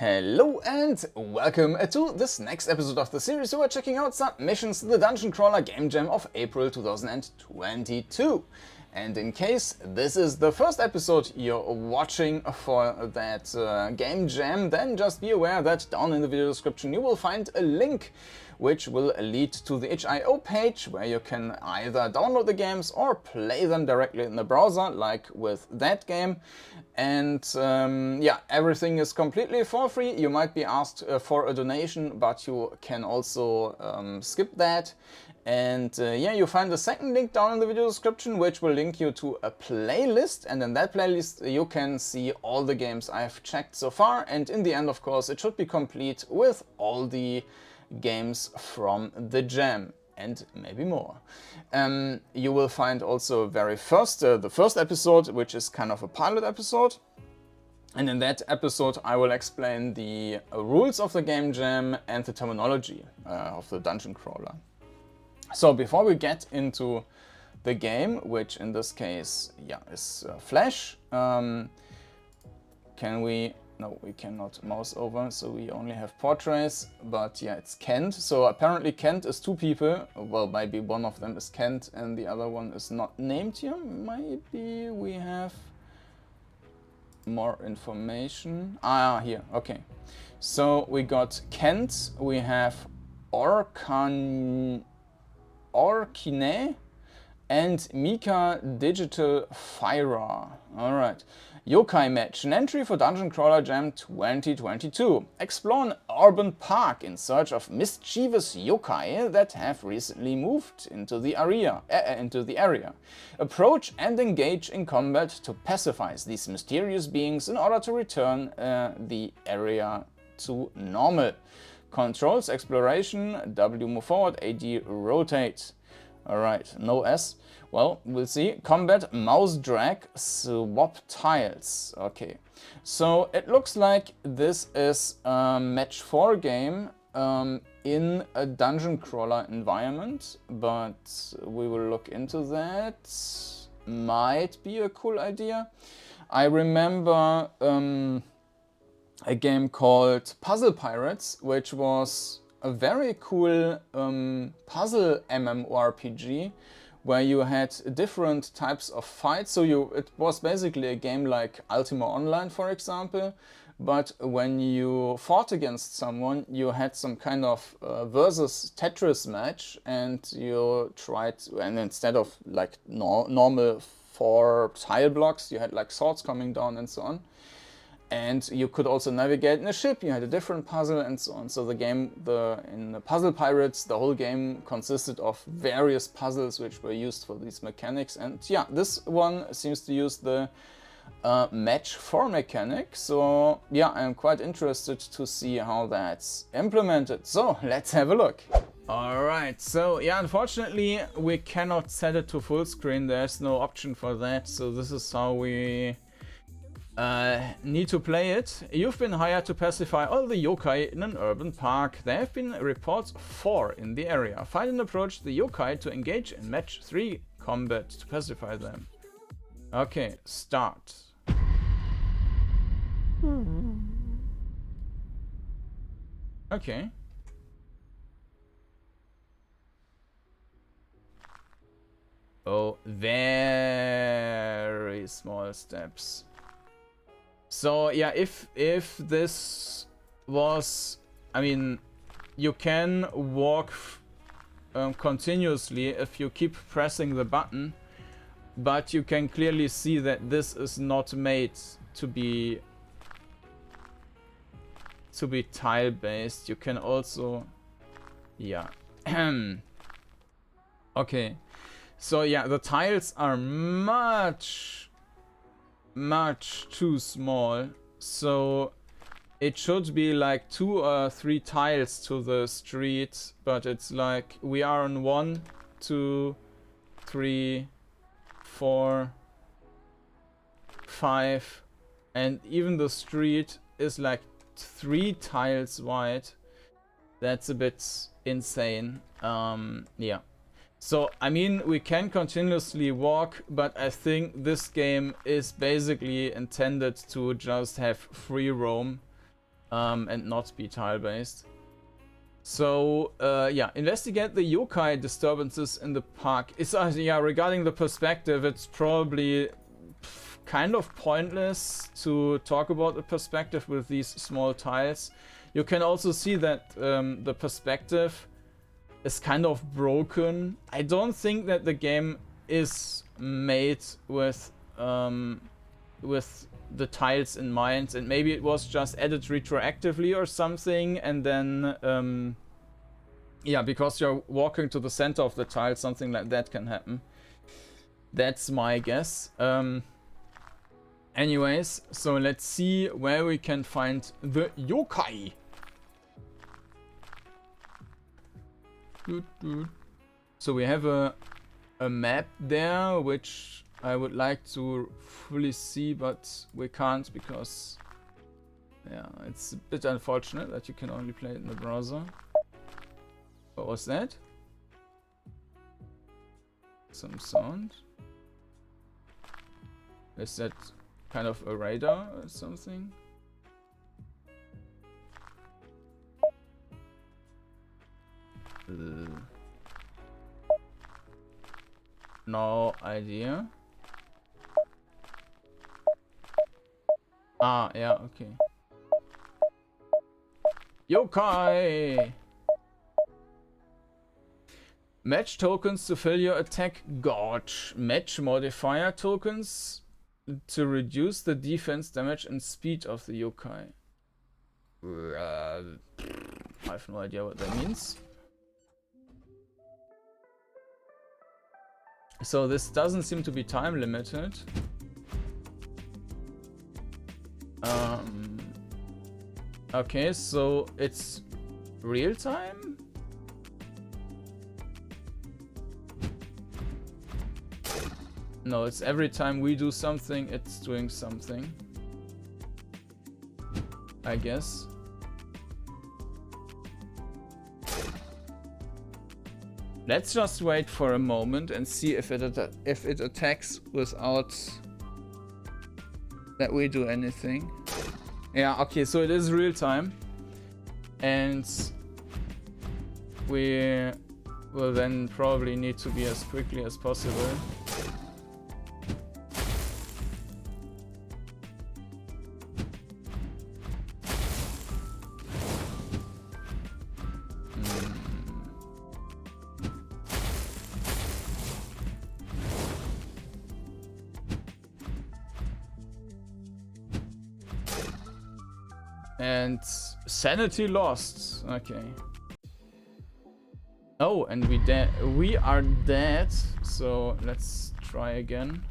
Hello and welcome to this next episode of the series. We're checking out submissions to the Dungeon Crawler Game Jam of April 2022. And in case this is the first episode you're watching for that Game Jam, then just be aware that down in the video description you will find a link which will lead to the itch.io page where you can either download the games or play them directly in the browser, like with that game. And yeah, everything is completely for free. You might be asked for a donation, but you can also skip that. And yeah, you find the second link down in the video description, which will link you to a playlist. And in that playlist, you can see all the games I've checked so far. And in the end, of course, it should be complete with all the games from the jam and maybe more. You will find also the first episode, which is kind of a pilot episode. And in that episode, I will explain the rules of the game jam and the terminology of the dungeon crawler. So before we get into the game, which in this case, yeah, is Flash, can we... No, we cannot mouse over, so we only have portraits, but yeah, it's Kent. So apparently Kent is two people. Well, maybe one of them is Kent and the other one is not named here. Maybe we have more information. Ah, here, okay. So we got Kent, we have Oarcinae and MikaDigitalFira. All right. Yokai Match, an entry for Dungeon Crawler Jam 2022. Explore an urban park in search of mischievous yokai that have recently moved into the area. Approach and engage in combat to pacify these mysterious beings in order to return the area to normal. Controls: exploration, W move forward, AD rotate. Alright, no S. Well, we'll see. Combat, mouse drag, swap tiles. Okay, so it looks like this is a match 4 game in a dungeon crawler environment, but we will look into that. Might be a cool idea. I remember a game called Puzzle Pirates, which was a very cool puzzle MMORPG where you had different types of fights. So it was basically a game like Ultima Online, for example, but when you fought against someone, you had some kind of versus Tetris match, and you tried, and instead of like normal 4 tile blocks, you had like swords coming down and so on. And you could also navigate in a ship, you had a different puzzle and so on. So the game, in the Puzzle Pirates, the whole game consisted of various puzzles which were used for these mechanics. And yeah, this one seems to use the match 4 mechanic. So yeah, I'm quite interested to see how that's implemented. So let's have a look. Alright, so yeah, unfortunately we cannot set it to full screen. There's no option for that. So this is how we need to play it. You've been hired to pacify all the yokai in an urban park. There have been reports 4 in the area. Find and approach the yokai to engage in match 3 combat to pacify them. Okay, start. Okay. Oh, very small steps. So yeah, if this was, I mean, you can walk continuously if you keep pressing the button, but you can clearly see that this is not made to be tile based. You can also, yeah. Okay, so yeah, the tiles are much too small, so it should be like 2 or 3 tiles to the street, but it's like we are on 1, 2, 3, 4, 5, and even the street is like 3 tiles wide. That's a bit insane. Yeah. So, I mean, we can continuously walk, but I think this game is basically intended to just have free roam. and not be tile-based. So, yeah, investigate the yokai disturbances in the park. It's, yeah, regarding the perspective, it's probably kind of pointless to talk about the perspective with these small tiles. You can also see that the perspective is kind of broken. I don't think that the game is made with the tiles in mind, and maybe it was just added retroactively or something, and then yeah, because you're walking to the center of the tile, something like that can happen. That's my guess. Anyways, so let's see where we can find the yokai. So we have a map there, which I would like to fully see, but we can't because, yeah, it's a bit unfortunate that you can only play it in the browser. What was that? Some sound? Is that kind of a radar or something? No idea. Ah, yeah, okay. Yokai! Match tokens to fill your attack gauge. Match modifier tokens to reduce the defense damage and speed of the yokai. I have no idea what that means. So this doesn't seem to be time limited. Okay, so it's real time? No, it's every time we do something, it's doing something. I guess. Let's just wait for a moment and see if it attacks without that we do anything. Yeah, okay, so it is real time. And we will then probably need to be as quickly as possible. And sanity lost. Okay. Oh, and we are dead. So let's try again.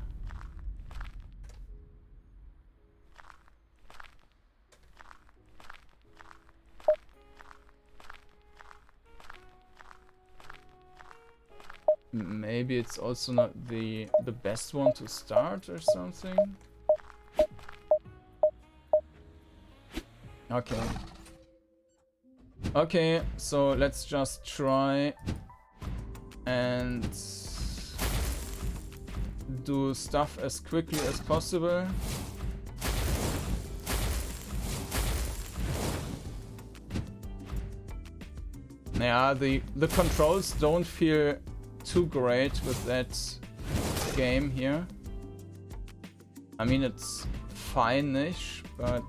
Maybe it's also not the best one to start or something. Okay. Okay, so let's just try and do stuff as quickly as possible. Yeah, the controls don't feel too great with that game here. I mean, it's fine-ish, but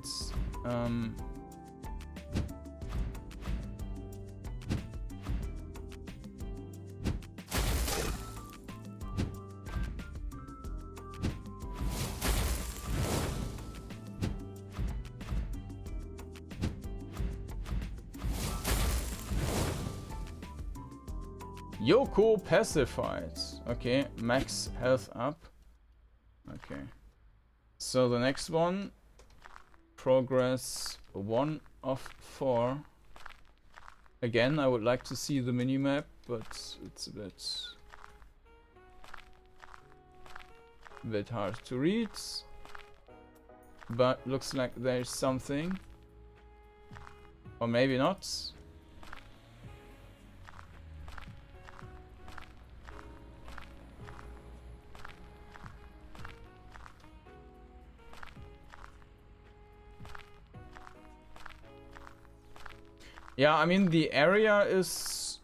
Yoko pacified. Okay, max health up. Okay. So the next one, progress 1 of 4. Again, I would like to see the minimap, but it's a bit hard to read. But looks like there's something. Or maybe not. Yeah, I mean, the area is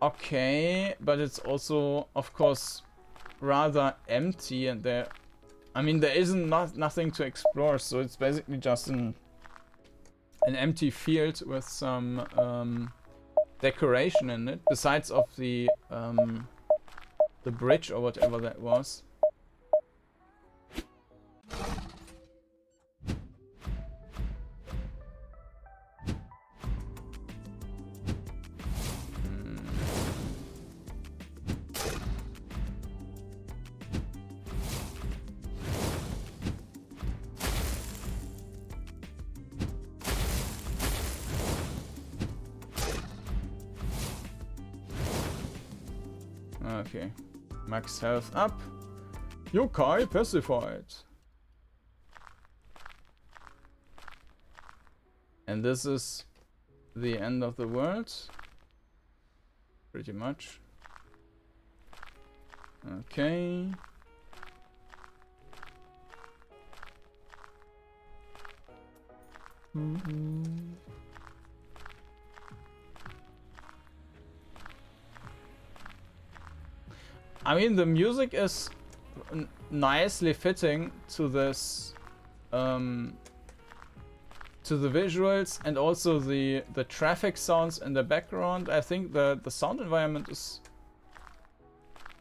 okay, but it's also, of course, rather empty, and there, I mean, there isn't nothing to explore, so it's basically just an empty field with some decoration in it, besides of the bridge or whatever that was. Okay, max health up. Yokai pacified. And this is the end of the world. Pretty much. Okay. I mean, the music is nicely fitting to this, to the visuals, and also the traffic sounds in the background. I think the sound environment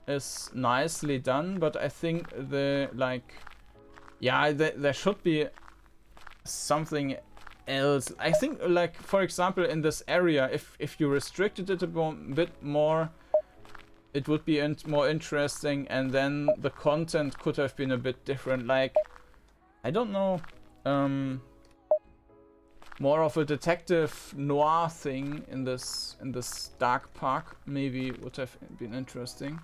is nicely done, but I think there should be something else. I think, like, for example, in this area, if you restricted it a bit more, it would be more interesting, and then the content could have been a bit different. Like, I don't know, more of a detective noir thing in this dark park maybe would have been interesting.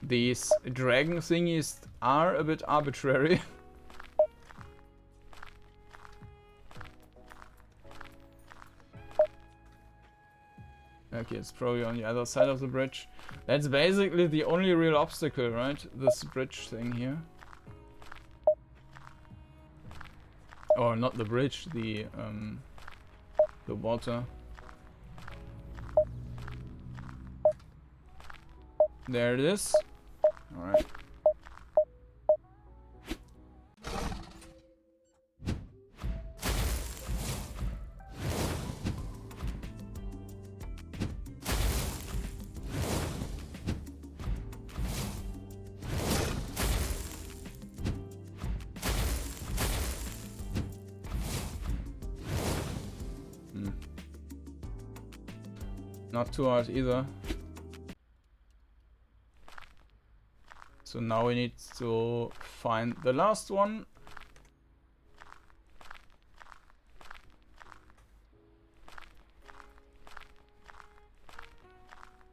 These dragon thingies are a bit arbitrary. Okay, it's probably on the other side of the bridge. That's basically the only real obstacle, right? This bridge thing here. Or not the bridge, the water. There it is. Alright. Not too hard either. So now we need to find the last one.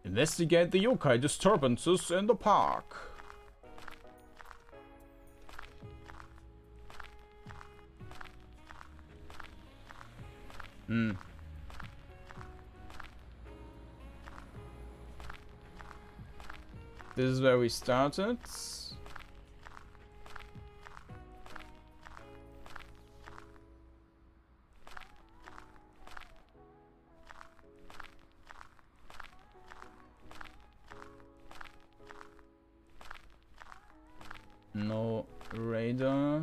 Investigate the yokai disturbances in the park. This is where we started. No radar.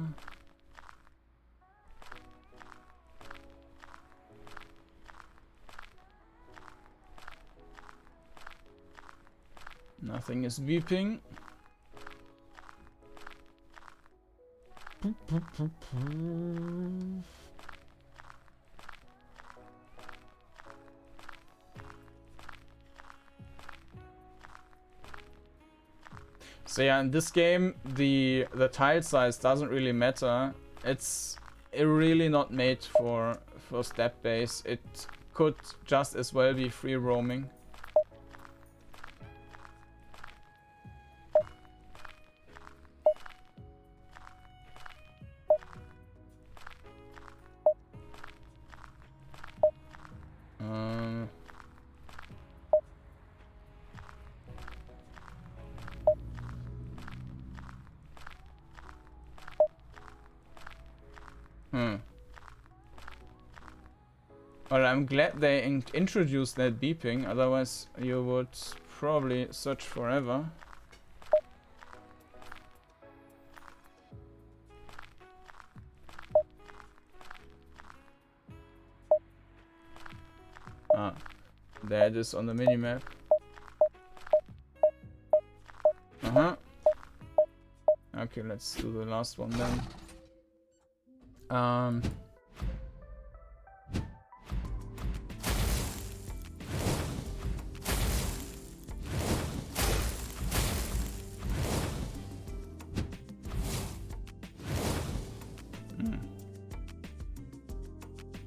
Nothing is beeping. So yeah, in this game, the tile size doesn't really matter. It's really not made for step base. It could just as well be free roaming. Well, I'm glad they introduced that beeping, otherwise you would probably search forever. Ah, there it is on the minimap. Okay, let's do the last one then.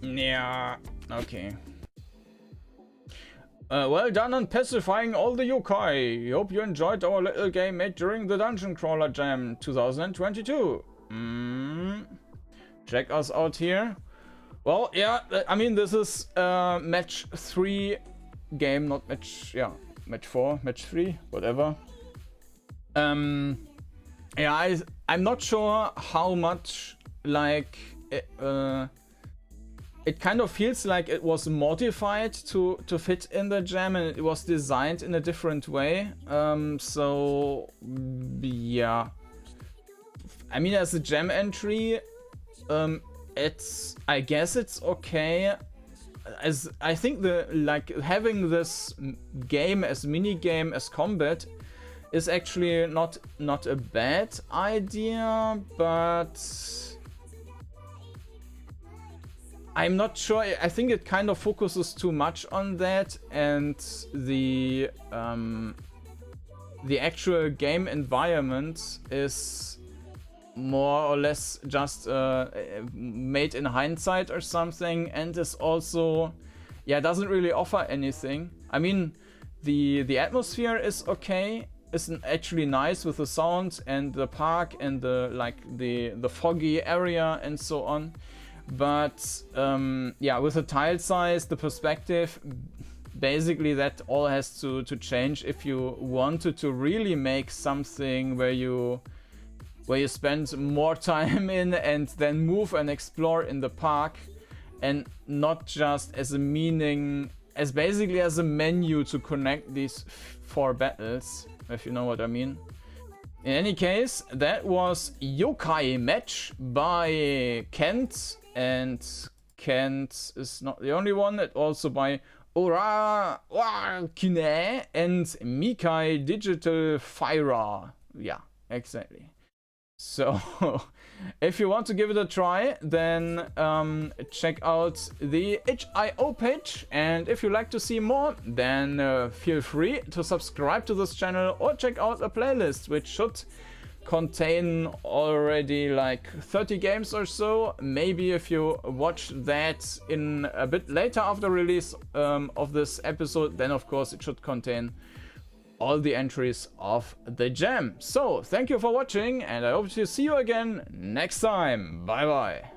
Yeah, okay. Well done on pacifying all the yokai. Hope you enjoyed our little game made during the Dungeon Crawler Jam 2022. Check us out here. Well, yeah, I mean, this is match 3 game, not match, yeah, match 4, match 3, whatever. Yeah, I'm not sure how much, like, it kind of feels like it was modified to fit in the jam, and it was designed in a different way. So yeah, I mean, as a jam entry, I guess it's okay. As I think having this game as mini game as combat is actually not a bad idea, but I'm not sure. I think it kind of focuses too much on that, and the actual game environment is more or less just made in hindsight or something, and is also, yeah, doesn't really offer anything. I mean, the atmosphere is okay. It's actually nice with the sound and the park and the foggy area and so on. But yeah, with the tile size, the perspective, basically that all has to change if you wanted to really make something where you spend more time in and then move and explore in the park, and not just as basically as a menu to connect these 4 battles, if you know what I mean. In any case, that was Yokai Match by Kent. And Kent is not the only one, it's also by Oarcinae and MikaDigitalFira. Yeah, exactly. So, if you want to give it a try, then check out the itch.io page. And if you like to see more, then feel free to subscribe to this channel or check out a playlist, which should contain already like 30 games or so. Maybe if you watch that in a bit later after release of this episode, then of course it should contain all the entries of the jam. So thank you for watching, and I hope to see you again next time. Bye bye.